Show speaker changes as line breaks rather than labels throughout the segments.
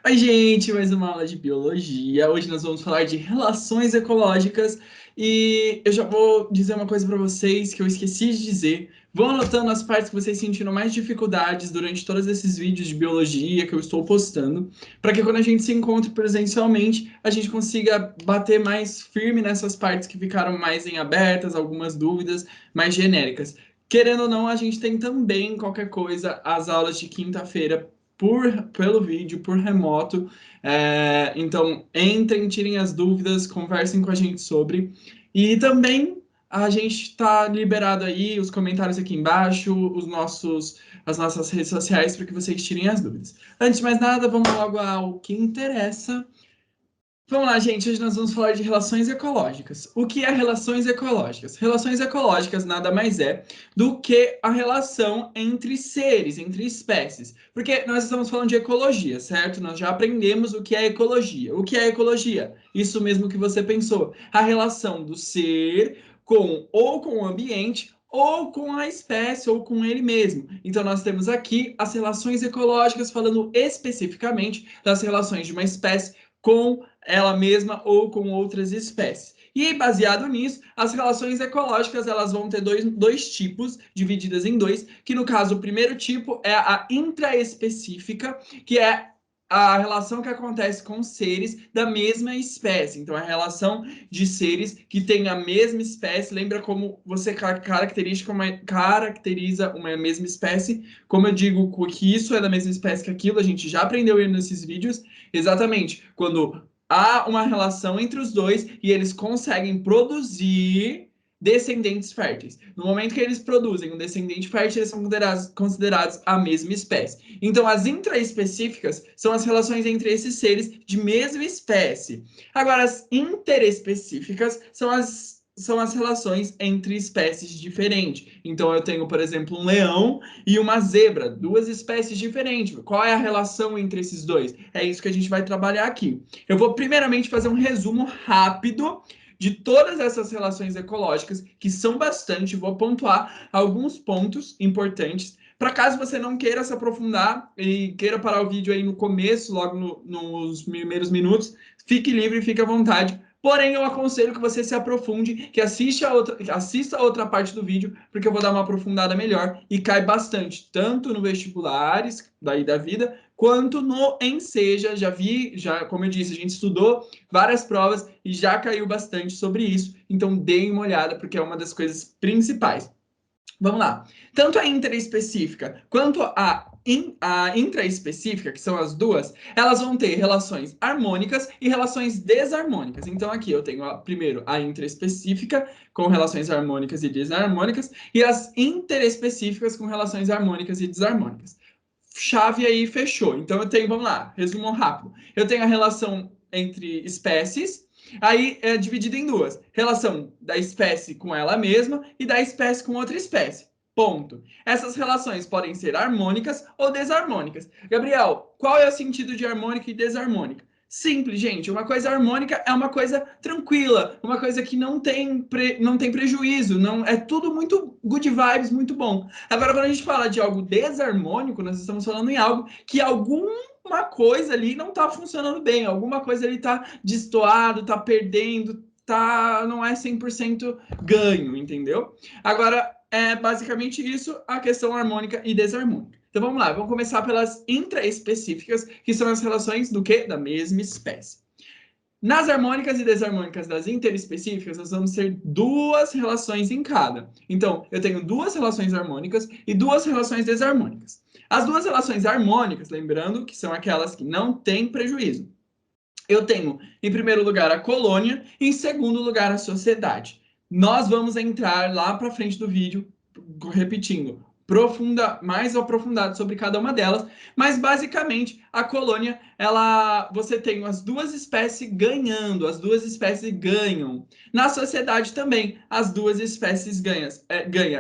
Oi, gente, mais uma aula de biologia. Hoje nós vamos falar de relações ecológicas e eu já vou dizer uma coisa para vocês que eu esqueci de dizer. Vão anotando as partes que vocês sentiram mais dificuldades durante todos esses vídeos de biologia que eu estou postando, para que quando a gente se encontre presencialmente, a gente consiga bater mais firme nessas partes que ficaram mais em abertas, algumas dúvidas mais genéricas. Querendo ou não, a gente tem também qualquer coisa as aulas de quinta-feira pelo vídeo, por remoto. Então, entrem, tirem as dúvidas, conversem com a gente sobre. E também a gente está liberado aí, os comentários aqui embaixo, as nossas redes sociais, para que vocês tirem as dúvidas. Antes de mais nada, vamos logo ao que interessa. Vamos lá, gente. Hoje nós vamos falar de relações ecológicas. O que é relações ecológicas? Relações ecológicas nada mais é do que a relação entre seres, entre espécies. Porque nós estamos falando de ecologia, certo? Nós já aprendemos o que é ecologia. O que é ecologia? Isso mesmo que você pensou. A relação do ser com o ambiente ou com a espécie ou com ele mesmo. Então nós temos aqui as relações ecológicas falando especificamente das relações de uma espécie com ela mesma ou com outras espécies. E baseado nisso, as relações ecológicas elas vão ter dois tipos, divididas em dois, que no caso o primeiro tipo é a intraespecífica, que é a relação que acontece com seres da mesma espécie. Então, a relação de seres que têm a mesma espécie, lembra como você caracteriza uma mesma espécie, como eu digo que isso é da mesma espécie que aquilo, a gente já aprendeu nesses vídeos, exatamente, quando há uma relação entre os dois e eles conseguem produzir descendentes férteis. No momento que eles produzem um descendente fértil, eles são considerados a mesma espécie. Então, as intraespecíficas são as relações entre esses seres de mesma espécie. Agora, as interespecíficas são as relações entre espécies diferentes. Então, eu tenho, por exemplo, um leão e uma zebra, duas espécies diferentes. Qual é a relação entre esses dois? É isso que a gente vai trabalhar aqui. Eu vou primeiramente fazer um resumo rápido de todas essas relações ecológicas, que são bastante, vou pontuar alguns pontos importantes, para caso você não queira se aprofundar e queira parar o vídeo aí no começo, logo nos primeiros minutos, fique livre, fique à vontade. Porém, eu aconselho que você se aprofunde, que assista a outra parte do vídeo, porque eu vou dar uma aprofundada melhor e cai bastante, tanto no vestibulares daí da vida, quanto no Enseja. Como eu disse, a gente estudou várias provas e já caiu bastante sobre isso, então deem uma olhada, porque é uma das coisas principais. Vamos lá. Tanto a interespecífica quanto a intraespecífica, que são as duas, elas vão ter relações harmônicas e relações desarmônicas. Então, aqui eu tenho primeiro a intraespecífica com relações harmônicas e desarmônicas, e as interespecíficas com relações harmônicas e desarmônicas. Chave aí, fechou. Então, eu tenho, vamos lá, resumo rápido. Eu tenho a relação entre espécies, aí é dividido em duas: relação da espécie com ela mesma e da espécie com outra espécie. Ponto. Essas relações podem ser harmônicas ou desarmônicas. Gabriel, qual é o sentido de harmônica e desarmônica? Simples, gente. Uma coisa harmônica é uma coisa tranquila, uma coisa que não tem prejuízo, não é tudo muito good vibes, muito bom. Agora, quando a gente fala de algo desarmônico, nós estamos falando em algo que alguma coisa ali não está funcionando bem, alguma coisa ali está destoado, está perdendo, não é 100% ganho, entendeu? Agora, é basicamente isso a questão harmônica e desarmônica. Então vamos lá, vamos começar pelas intraespecíficas, que são as relações do quê? Da mesma espécie. Nas harmônicas e desarmônicas das interespecíficas, nós vamos ter duas relações em cada. Então, eu tenho duas relações harmônicas e duas relações desarmônicas. As duas relações harmônicas, lembrando que são aquelas que não têm prejuízo. Eu tenho, em primeiro lugar, a colônia e, em segundo lugar, a sociedade. Nós vamos entrar lá para frente do vídeo, repetindo, mais aprofundado sobre cada uma delas, mas basicamente a colônia, você tem as duas espécies ganhando, as duas espécies ganham. Na sociedade também, as duas espécies ganham.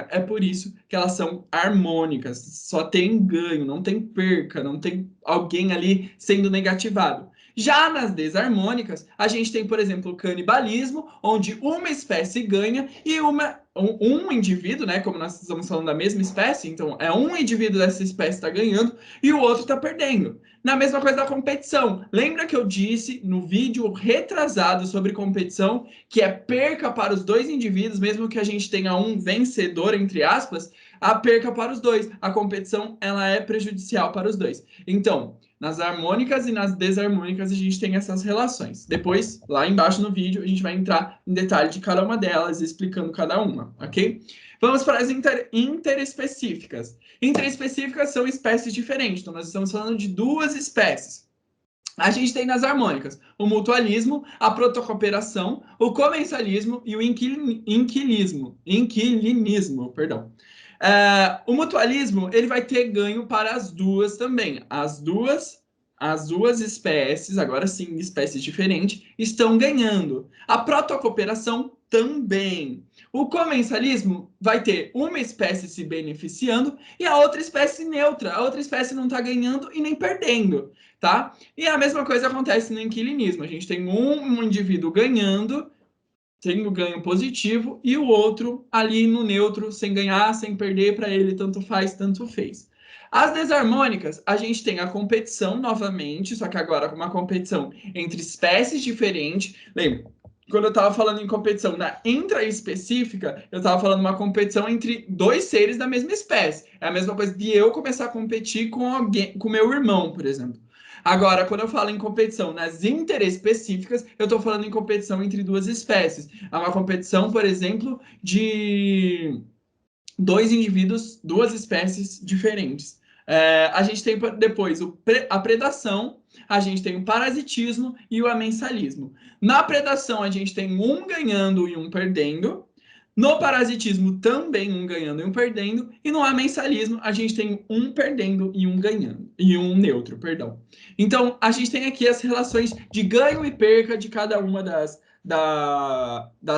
É por isso que elas são harmônicas. Só tem ganho, não tem perca, não tem alguém ali sendo negativado. Já nas desarmônicas, a gente tem, por exemplo, o canibalismo, onde uma espécie ganha e um indivíduo, né, como nós estamos falando da mesma espécie, então é um indivíduo dessa espécie está ganhando e o outro está perdendo. Na mesma coisa da competição. Lembra que eu disse no vídeo retrasado sobre competição que é perca para os dois indivíduos, mesmo que a gente tenha um vencedor, entre aspas, a perca para os dois. A competição, ela é prejudicial para os dois. Então, nas harmônicas e nas desarmônicas a gente tem essas relações. Depois, lá embaixo no vídeo, a gente vai entrar em detalhe de cada uma delas, explicando cada uma, ok? Vamos para as interespecíficas. Interespecíficas são espécies diferentes, então nós estamos falando de duas espécies. A gente tem nas harmônicas o mutualismo, a protocooperação, o comensalismo e o inquilinismo, perdão. O mutualismo ele vai ter ganho para as duas também. As duas espécies, agora sim, espécies diferentes, estão ganhando. A protocooperação também. O comensalismo vai ter uma espécie se beneficiando e a outra espécie neutra. A outra espécie não está ganhando e nem perdendo, tá? E a mesma coisa acontece no inquilinismo. A gente tem um indivíduo ganhando, tendo ganho positivo, e o outro ali no neutro, sem ganhar, sem perder, para ele tanto faz, tanto fez. As desarmônicas, a gente tem a competição novamente, só que agora com uma competição entre espécies diferentes. Lembra? Quando eu estava falando em competição na intraespecífica, eu estava falando uma competição entre dois seres da mesma espécie. É a mesma coisa de eu começar a competir com alguém, com meu irmão, por exemplo. Agora, quando eu falo em competição nas interespecíficas, eu estou falando em competição entre duas espécies. É uma competição, por exemplo, de dois indivíduos, duas espécies diferentes. A gente tem depois a predação, a gente tem o parasitismo e o amensalismo. Na predação, a gente tem um ganhando e um perdendo. No parasitismo, também um ganhando e um perdendo. E no amensalismo, a gente tem um perdendo e um ganhando. E um neutro, perdão. Então, a gente tem aqui as relações de ganho e perca de cada uma das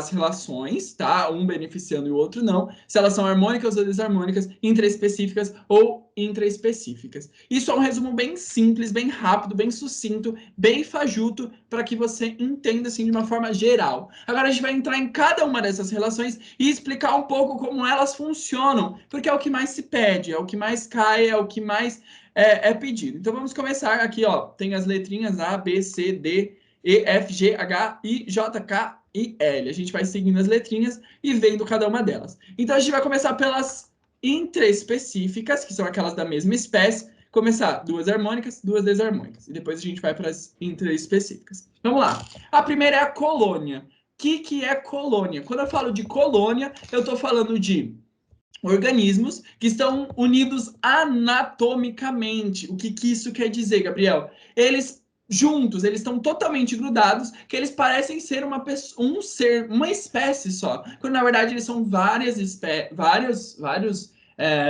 relações, tá? Um beneficiando e o outro não. Se elas são harmônicas ou desarmônicas, intraespecíficas ou intraespecíficas. Isso é um resumo bem simples, bem rápido, bem sucinto, bem fajuto, para que você entenda assim de uma forma geral. Agora a gente vai entrar em cada uma dessas relações e explicar um pouco como elas funcionam, porque é o que mais se pede, é o que mais cai, é o que mais é pedido. Então vamos começar aqui, ó. Tem as letrinhas A, B, C, D, E, F, G, H, I, J, K e L. A gente vai seguindo as letrinhas e vendo cada uma delas. Então a gente vai começar pelas intraespecíficas, que são aquelas da mesma espécie. Começar duas harmônicas, duas desarmônicas. E depois a gente vai para as intraespecíficas. Vamos lá. A primeira é a colônia. O que é colônia? Quando eu falo de colônia, eu estou falando de organismos que estão unidos anatomicamente. O que isso quer dizer, Gabriel? Eles juntos, eles estão totalmente grudados, que eles parecem ser uma espécie só, quando na verdade eles são vários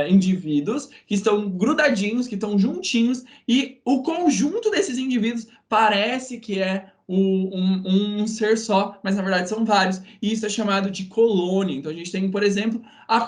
indivíduos que estão grudadinhos, que estão juntinhos, e o conjunto desses indivíduos parece que é um ser só, mas na verdade são vários, e isso é chamado de colônia. Então a gente tem, por exemplo, as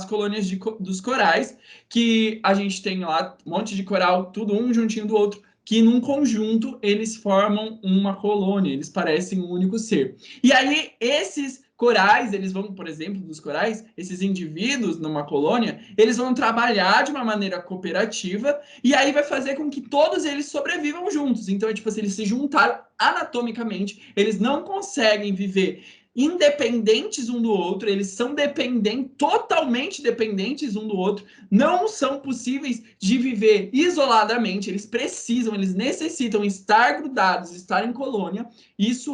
colônias dos corais, que a gente tem lá um monte de coral, tudo um juntinho do outro, que num conjunto eles formam uma colônia, eles parecem um único ser. E aí esses corais, eles vão, por exemplo, dos corais, esses indivíduos numa colônia, eles vão trabalhar de uma maneira cooperativa e aí vai fazer com que todos eles sobrevivam juntos. Então, é tipo assim, eles se juntaram anatomicamente, eles não conseguem viver independentes um do outro, eles são dependentes, totalmente dependentes um do outro, não são possíveis de viver isoladamente, eles precisam, eles necessitam estar grudados, estar em colônia, isso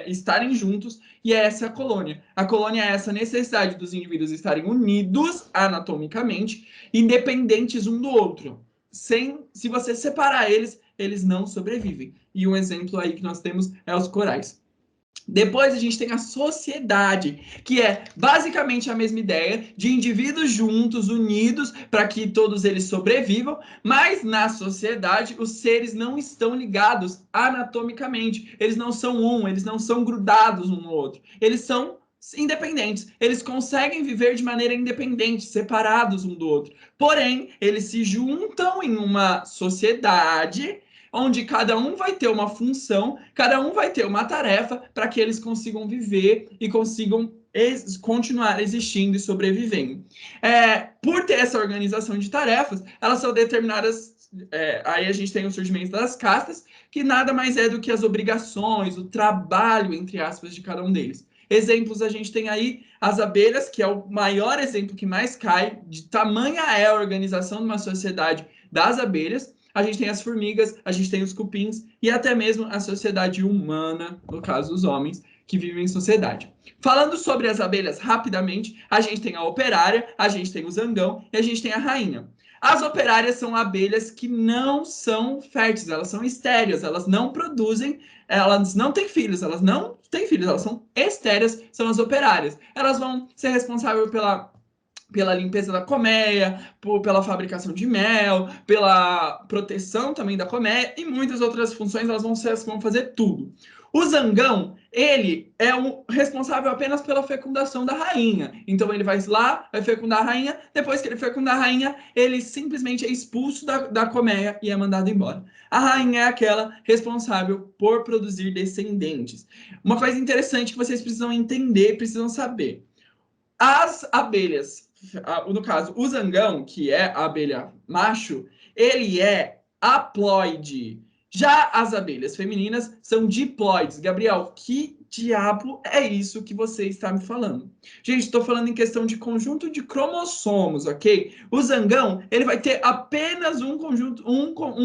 estarem juntos, e é essa a colônia. A colônia é essa necessidade dos indivíduos estarem unidos anatomicamente, independentes um do outro. Se você separar eles, eles não sobrevivem. E um exemplo aí que nós temos é os corais. Depois a gente tem a sociedade, que é basicamente a mesma ideia de indivíduos juntos, unidos, para que todos eles sobrevivam, mas na sociedade os seres não estão ligados anatomicamente, eles não são eles não são grudados um no outro, eles são independentes, eles conseguem viver de maneira independente, separados um do outro, porém eles se juntam em uma sociedade onde cada um vai ter uma função, cada um vai ter uma tarefa para que eles consigam viver e consigam continuar existindo e sobrevivendo. Por ter essa organização de tarefas, elas são determinadas aí a gente tem o surgimento das castas, que nada mais é do que as obrigações, o trabalho, entre aspas, de cada um deles. Exemplos a gente tem aí as abelhas, que é o maior exemplo que mais cai, de tamanha é a organização de uma sociedade das abelhas. A gente tem as formigas, a gente tem os cupins e até mesmo a sociedade humana, no caso os homens, que vivem em sociedade. Falando sobre as abelhas rapidamente, a gente tem a operária, a gente tem o zangão e a gente tem a rainha. As operárias são abelhas que não são férteis, elas são estéreis, elas não produzem, elas não têm filhos, elas são estéreis, são as operárias. Elas vão ser responsáveis pela limpeza da colmeia, pela fabricação de mel, pela proteção também da colmeia e muitas outras funções, elas vão fazer tudo. O zangão, ele é o responsável apenas pela fecundação da rainha. Então ele vai lá, vai fecundar a rainha, depois que ele fecundar a rainha, ele simplesmente é expulso da colmeia e é mandado embora. A rainha é aquela responsável por produzir descendentes. Uma coisa interessante que vocês precisam entender, precisam saber. As abelhas, no caso, o zangão, que é a abelha macho, ele é haploide. Já as abelhas femininas são diploides. Gabriel, que diabo é isso que você está me falando? Gente, estou falando em questão de conjunto de cromossomos, ok? O zangão, ele vai ter apenas um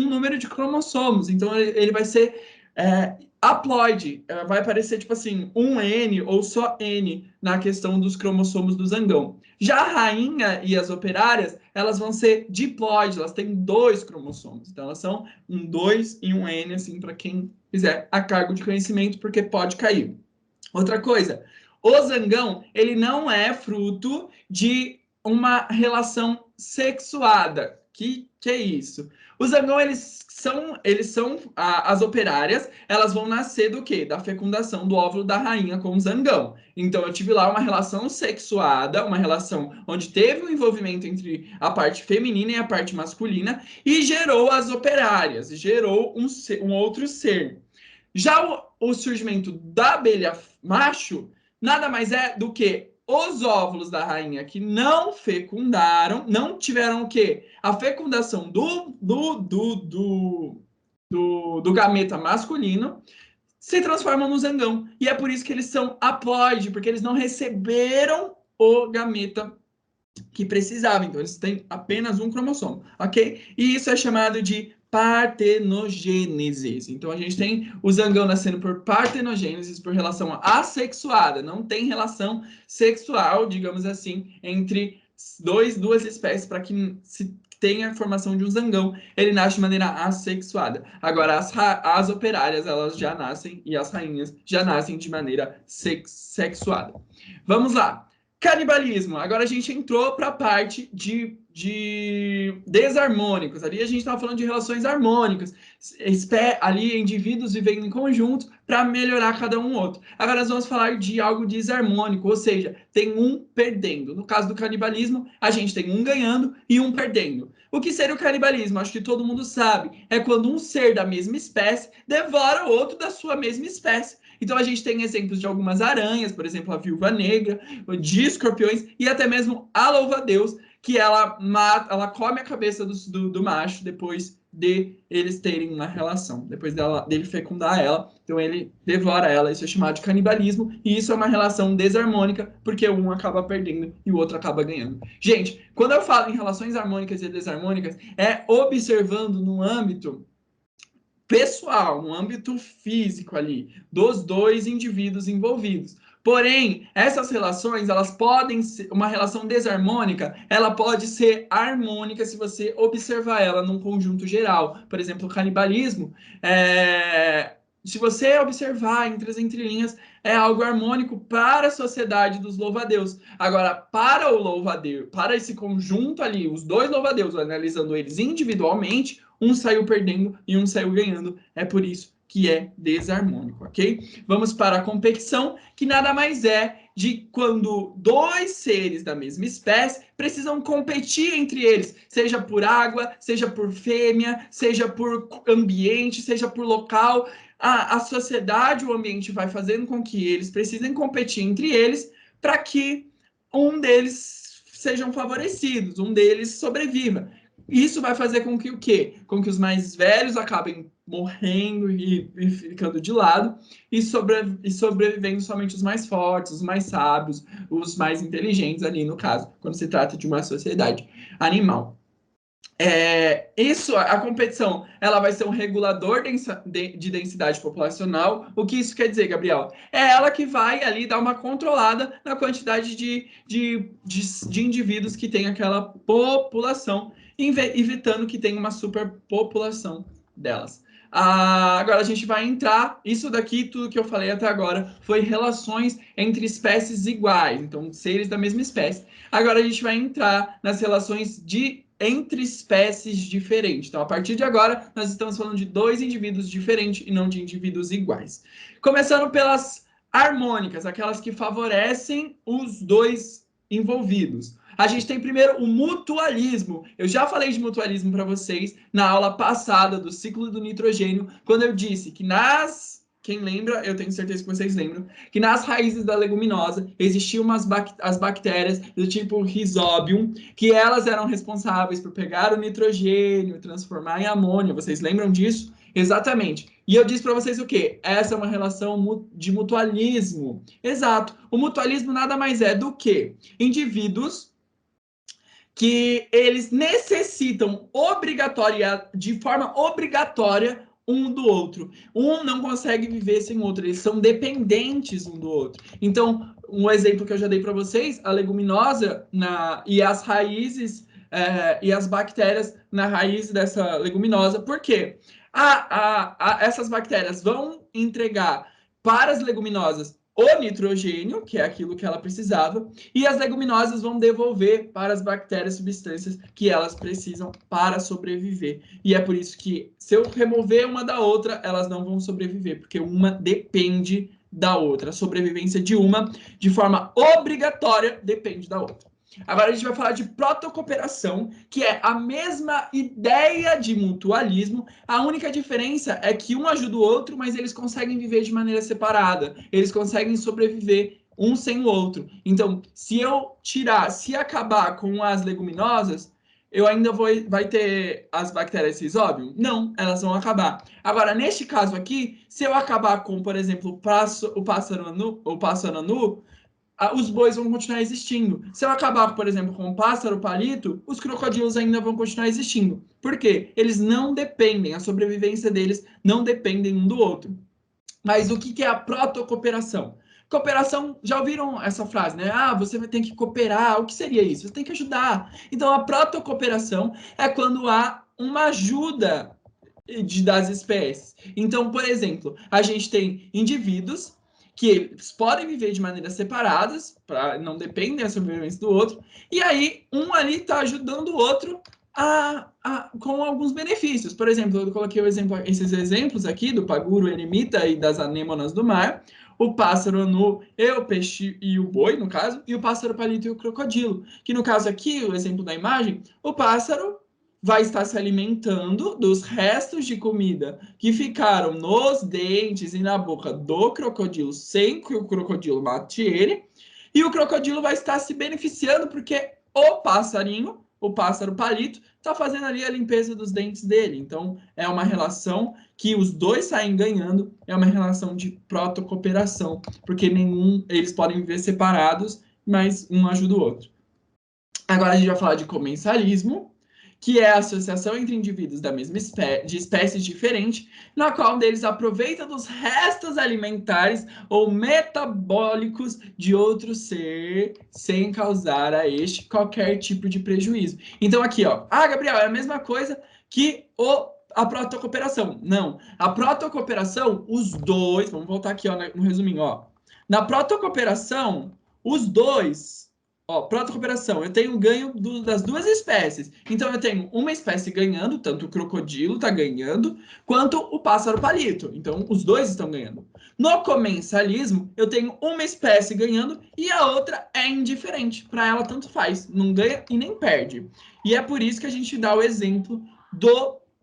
número de cromossomos. Então, ele vai ser haploide, vai aparecer tipo assim, um N ou só N na questão dos cromossomos do zangão. Já a rainha e as operárias, elas vão ser diploides, elas têm 2 cromossomos. Então, elas são um 2 e um N, assim, para quem fizer a cargo de conhecimento, porque pode cair. Outra coisa, o zangão, ele não é fruto de uma relação sexuada. Que é isso? Os zangão, eles são as operárias, elas vão nascer do quê? Da fecundação do óvulo da rainha com o zangão. Então, eu tive lá uma relação sexuada, uma relação onde teve um envolvimento entre a parte feminina e a parte masculina e gerou as operárias, gerou um outro ser. Já o surgimento da abelha macho nada mais é do que os óvulos da rainha que não fecundaram, não tiveram o quê? A fecundação do gameta masculino, se transformam no zangão. E é por isso que eles são haploide, porque eles não receberam o gameta que precisava. Então, eles têm apenas um cromossomo, ok? E isso é chamado de partenogênese. Então, a gente tem o zangão nascendo por partenogênese, por relação assexuada. Não tem relação sexual, digamos assim, entre duas espécies para que se tenha a formação de um zangão. Ele nasce de maneira assexuada. Agora, as operárias, elas já nascem, e as rainhas já nascem de maneira sexuada. Vamos lá. Canibalismo. Agora a gente entrou para a parte de desarmônicos. Ali a gente estava falando de relações harmônicas. Ali indivíduos vivendo em conjunto para melhorar cada um outro. Agora nós vamos falar de algo desarmônico, ou seja, tem um perdendo. No caso do canibalismo, a gente tem um ganhando e um perdendo. O que seria o canibalismo? Acho que todo mundo sabe. É quando um ser da mesma espécie devora o outro da sua mesma espécie. Então a gente tem exemplos de algumas aranhas, por exemplo, a viúva negra, de escorpiões e até mesmo a louva-a-Deus, que ela come a cabeça do macho depois de eles terem uma relação, depois dele fecundar ela, então ele devora ela, isso é chamado de canibalismo, e isso é uma relação desarmônica, porque um acaba perdendo e o outro acaba ganhando. Gente, quando eu falo em relações harmônicas e desarmônicas, é observando no âmbito pessoal, no âmbito físico ali, dos dois indivíduos envolvidos. Porém, essas relações, elas podem ser, uma relação desarmônica, ela pode ser harmônica se você observar ela num conjunto geral. Por exemplo, o canibalismo, se você observar entre as entrelinhas, é algo harmônico para a sociedade dos louva-a-Deus. Agora, para o louva-a-Deus, para esse conjunto ali, os dois louva-a-Deus, analisando eles individualmente, um saiu perdendo e um saiu ganhando. É por isso que é desarmônico, ok? Vamos para a competição, que nada mais é de quando dois seres da mesma espécie precisam competir entre eles, seja por água, seja por fêmea, seja por ambiente, seja por local. A sociedade, o ambiente vai fazendo com que eles precisem competir entre eles para que um deles sejam favorecidos, um deles sobreviva. Isso vai fazer com que o quê? Com que os mais velhos acabem morrendo e ficando de lado e sobrevivendo somente os mais fortes, os mais sábios, os mais inteligentes ali, no caso, quando se trata de uma sociedade animal. A competição, ela vai ser um regulador de densidade populacional. O que isso quer dizer, Gabriel? É ela que vai ali dar uma controlada na quantidade de indivíduos que tem aquela população, evitando que tenha uma superpopulação delas. Agora a gente vai entrar, isso daqui, tudo que eu falei até agora, foi relações entre espécies iguais, então seres da mesma espécie. Agora a gente vai entrar nas relações entre espécies diferentes. Então, a partir de agora, nós estamos falando de dois indivíduos diferentes e não de indivíduos iguais. Começando pelas harmônicas, aquelas que favorecem os dois envolvidos. A gente tem primeiro o mutualismo. Eu já falei de mutualismo para vocês na aula passada do ciclo do nitrogênio, quando eu disse que quem lembra, eu tenho certeza que vocês lembram, que nas raízes da leguminosa existiam as bactérias do tipo Rhizobium, que elas eram responsáveis por pegar o nitrogênio e transformar em amônia. Vocês lembram disso? Exatamente. E eu disse para vocês o quê? Essa é uma relação de mutualismo. Exato. O mutualismo nada mais é do que indivíduos que eles necessitam de forma obrigatória um do outro. Um não consegue viver sem o outro, eles são dependentes um do outro. Então, um exemplo que eu já dei para vocês, a leguminosa e as raízes e as bactérias na raiz dessa leguminosa. Por quê? Essas bactérias vão entregar para as leguminosas o nitrogênio, que é aquilo que ela precisava, e as leguminosas vão devolver para as bactérias substâncias que elas precisam para sobreviver. E é por isso que, se eu remover uma da outra, elas não vão sobreviver, porque uma depende da outra. A sobrevivência de uma, de forma obrigatória, depende da outra. Agora a gente vai falar de protocooperação, que é a mesma ideia de mutualismo. A única diferença é que um ajuda o outro, mas eles conseguem viver de maneira separada. Eles conseguem sobreviver um sem o outro. Então, se acabar com as leguminosas, eu ainda vai ter as bactérias Rhizobium? Não, elas vão acabar. Agora, neste caso aqui, se eu acabar com, por exemplo, o pássaro anu, os bois vão continuar existindo. Se eu acabar, por exemplo, com o pássaro palito, os crocodilos ainda vão continuar existindo. Por quê? Eles não dependem, a sobrevivência deles não dependem um do outro. Mas o que é a protocooperação? Cooperação, já ouviram essa frase, né? Você tem que cooperar. O que seria isso? Você tem que ajudar. Então, a protocooperação é quando há uma ajuda das espécies. Então, por exemplo, a gente tem indivíduos que eles podem viver de maneiras separadas, não dependem da sobrevivência do outro, e aí um ali está ajudando o outro com alguns benefícios. Por exemplo, eu coloquei esses exemplos aqui do paguro, eremita e das anêmonas do mar, o pássaro anu e o peixe e o boi, no caso, e o pássaro palito e o crocodilo. Que no caso aqui, o exemplo da imagem, o pássaro vai estar se alimentando dos restos de comida que ficaram nos dentes e na boca do crocodilo sem que o crocodilo mate ele, e o crocodilo vai estar se beneficiando porque o passarinho, o pássaro palito, está fazendo ali a limpeza dos dentes dele. Então, é uma relação que os dois saem ganhando, é uma relação de protocooperação, porque eles podem viver separados, mas um ajuda o outro. Agora a gente vai falar de comensalismo, que é a associação entre indivíduos da mesma de espécies diferentes, na qual um deles aproveita dos restos alimentares ou metabólicos de outro ser, sem causar a este qualquer tipo de prejuízo. Então aqui, ó, Gabriel, é a mesma coisa que a protocooperação. Não, a protocooperação, os dois, vamos voltar aqui ó, no resuminho, ó. Na protocooperação, os dois protocooperação, eu tenho ganho das duas espécies. Então, eu tenho uma espécie ganhando, tanto o crocodilo está ganhando, quanto o pássaro palito. Então, os dois estão ganhando. No comensalismo, eu tenho uma espécie ganhando e a outra é indiferente. Para ela, tanto faz. Não ganha e nem perde. E é por isso que a gente dá o exemplo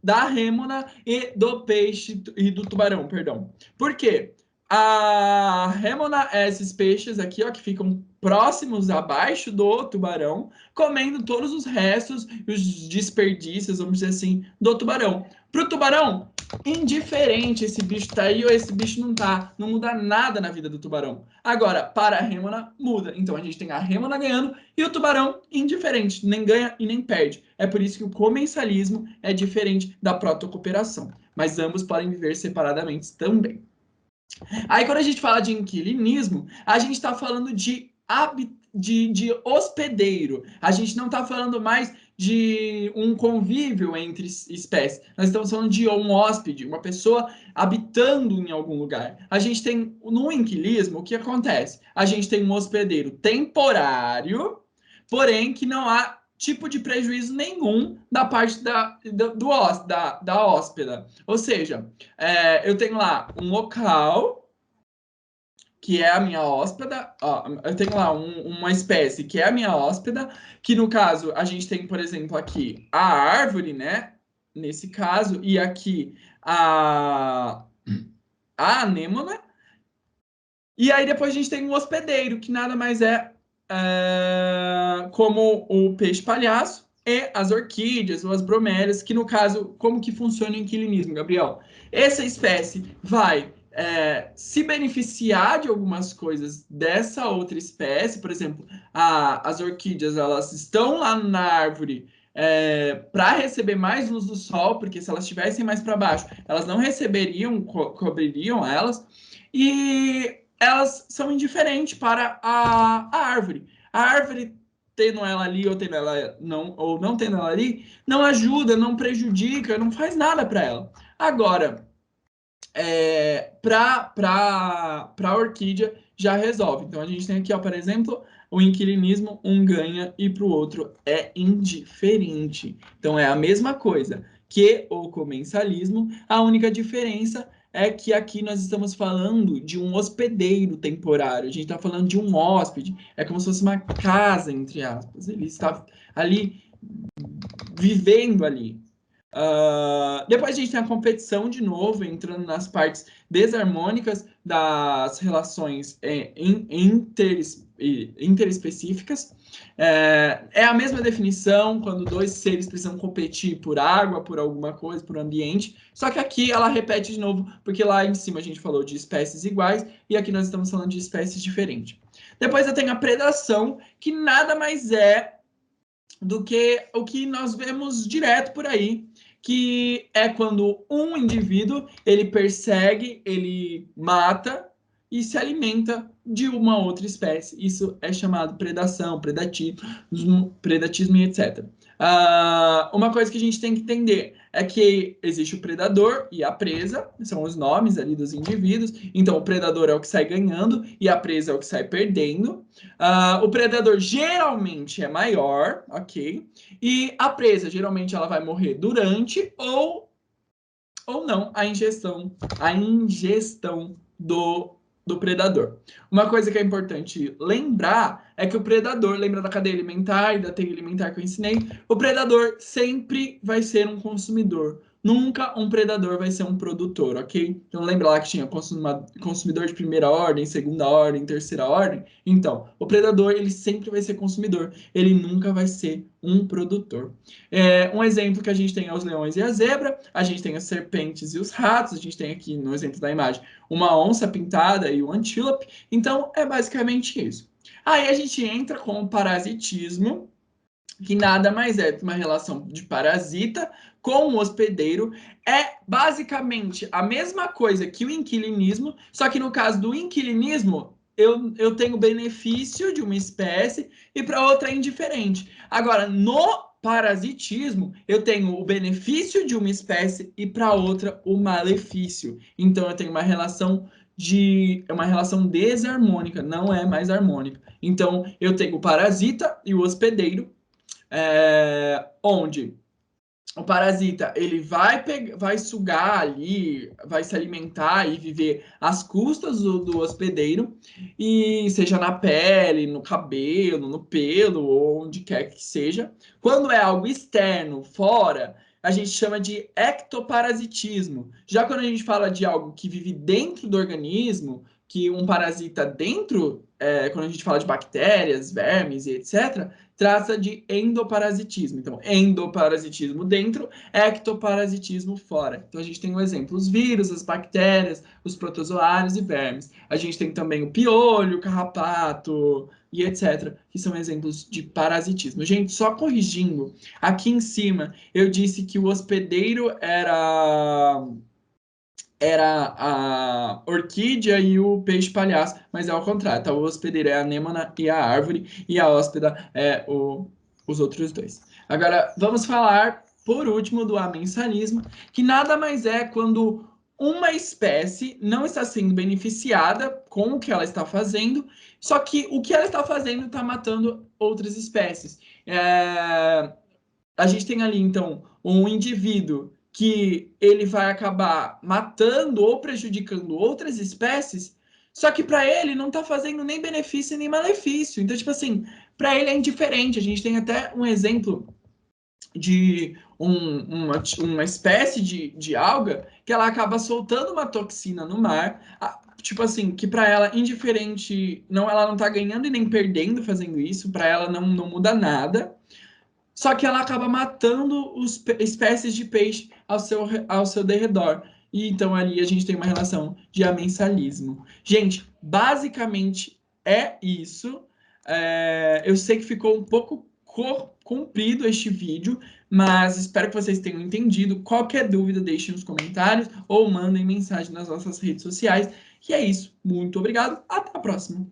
da rêmona e do peixe e do tubarão, perdão. Por quê? A Rêmona é esses peixes aqui, ó, que ficam próximos abaixo do tubarão, comendo todos os restos, os desperdícios, vamos dizer assim, do tubarão. Para o tubarão, indiferente esse bicho tá aí ou esse bicho não tá, não muda nada na vida do tubarão. Agora, para a Rêmona, muda. Então a gente tem a Rêmona ganhando e o tubarão indiferente, nem ganha e nem perde. É por isso que o comensalismo é diferente da protocooperação. Mas ambos podem viver separadamente também. Aí, quando a gente fala de inquilinismo, a gente está falando de hospedeiro. A gente não está falando mais de um convívio entre espécies. Nós estamos falando de um hóspede, uma pessoa habitando em algum lugar. A gente tem, no inquilismo, o que acontece? A gente tem um hospedeiro temporário, porém que não há tipo de prejuízo nenhum da parte da hóspeda. Ou seja, eu tenho lá um local que é a minha hóspeda, ó, eu tenho lá uma espécie que é a minha hóspeda, que no caso a gente tem, por exemplo, aqui a árvore, né? Nesse caso, e aqui a anêmona, e aí depois a gente tem um hospedeiro, que nada mais como o peixe palhaço e as orquídeas ou as bromélias, que no caso, como que funciona o inquilinismo, Gabriel? Essa espécie vai se beneficiar de algumas coisas dessa outra espécie, por exemplo, as orquídeas, elas estão lá na árvore para receber mais luz do sol, porque se elas estivessem mais para baixo, elas não receberiam, cobririam elas, e elas são indiferentes para a árvore. A árvore, tendo ela ali ou tendo ela não, ou não tendo ela ali, não ajuda, não prejudica, não faz nada para ela. Agora, para a orquídea já resolve. Então a gente tem aqui, ó, por exemplo, o inquilinismo, um ganha e para o outro é indiferente. Então é a mesma coisa que o comensalismo, a única diferença é que aqui nós estamos falando de um hospedeiro temporário, a gente está falando de um hóspede, é como se fosse uma casa, entre aspas, ele está ali vivendo ali. Depois a gente tem a competição de novo, entrando nas partes desarmônicas das relações interespecíficas. É a mesma definição quando dois seres precisam competir por água, por alguma coisa, por ambiente, só que aqui ela repete de novo, porque lá em cima a gente falou de espécies iguais e aqui nós estamos falando de espécies diferentes. Depois eu tenho a predação, que nada mais é do que o que nós vemos direto por aí, que é quando um indivíduo ele persegue, ele mata e se alimenta de uma outra espécie. Isso é chamado predação, predatismo e etc. Uma coisa que a gente tem que entender é que existe o predador e a presa, são os nomes ali dos indivíduos. Então, o predador é o que sai ganhando e a presa é o que sai perdendo. O predador geralmente é maior, ok? E a presa, geralmente, ela vai morrer durante ou não a ingestão do predador. Uma coisa que é importante lembrar é que o predador, lembra da cadeia alimentar e da teia alimentar que eu ensinei? O predador sempre vai ser um consumidor. Nunca um predador vai ser um produtor, ok? Então lembra lá que tinha consumidor de primeira ordem, segunda ordem, terceira ordem? Então, o predador ele sempre vai ser consumidor, ele nunca vai ser um produtor. Um exemplo que a gente tem é os leões e a zebra, a gente tem as serpentes e os ratos, a gente tem aqui no exemplo da imagem uma onça pintada e o antílope. Então, é basicamente isso. Aí a gente entra com o parasitismo, que nada mais é que uma relação de parasita com o hospedeiro. É basicamente a mesma coisa que o inquilinismo, só que no caso do inquilinismo, eu tenho benefício de uma espécie e para outra é indiferente. Agora, no parasitismo, eu tenho o benefício de uma espécie e para outra o malefício. Então, eu tenho uma relação desarmônica, não é mais harmônica. Então, eu tenho o parasita e o hospedeiro, onde o parasita ele vai sugar ali, vai se alimentar e viver às custas do hospedeiro, e seja na pele, no cabelo, no pelo, ou onde quer que seja. Quando é algo externo, fora, a gente chama de ectoparasitismo. Já quando a gente fala de algo que vive dentro do organismo, que um parasita dentro, quando a gente fala de bactérias, vermes e etc., trata de endoparasitismo. Então, endoparasitismo dentro, ectoparasitismo fora. Então, a gente tem um exemplo: os vírus, as bactérias, os protozoários e vermes. A gente tem também o piolho, o carrapato e etc., que são exemplos de parasitismo. Gente, só corrigindo, aqui em cima eu disse que o hospedeiro era a orquídea e o peixe palhaço, mas é ao contrário, tá? O hospedeiro é a anêmona e a árvore, e a hóspeda é os outros dois. Agora, vamos falar, por último, do amensalismo, que nada mais é quando uma espécie não está sendo beneficiada com o que ela está fazendo, só que o que ela está fazendo está matando outras espécies. A gente tem ali, então, um indivíduo que ele vai acabar matando ou prejudicando outras espécies, só que para ele não está fazendo nem benefício nem malefício. Então, tipo assim, para ele é indiferente. A gente tem até um exemplo de uma espécie de alga que ela acaba soltando uma toxina no mar, tipo assim, que para ela indiferente, não, ela não está ganhando e nem perdendo fazendo isso, para ela não muda nada. Só que ela acaba matando espécies de peixe ao seu derredor. E então ali a gente tem uma relação de amensalismo. Gente, basicamente é isso. Eu sei que ficou um pouco comprido este vídeo, mas espero que vocês tenham entendido. Qualquer dúvida, deixem nos comentários ou mandem mensagem nas nossas redes sociais. E é isso. Muito obrigado. Até a próxima.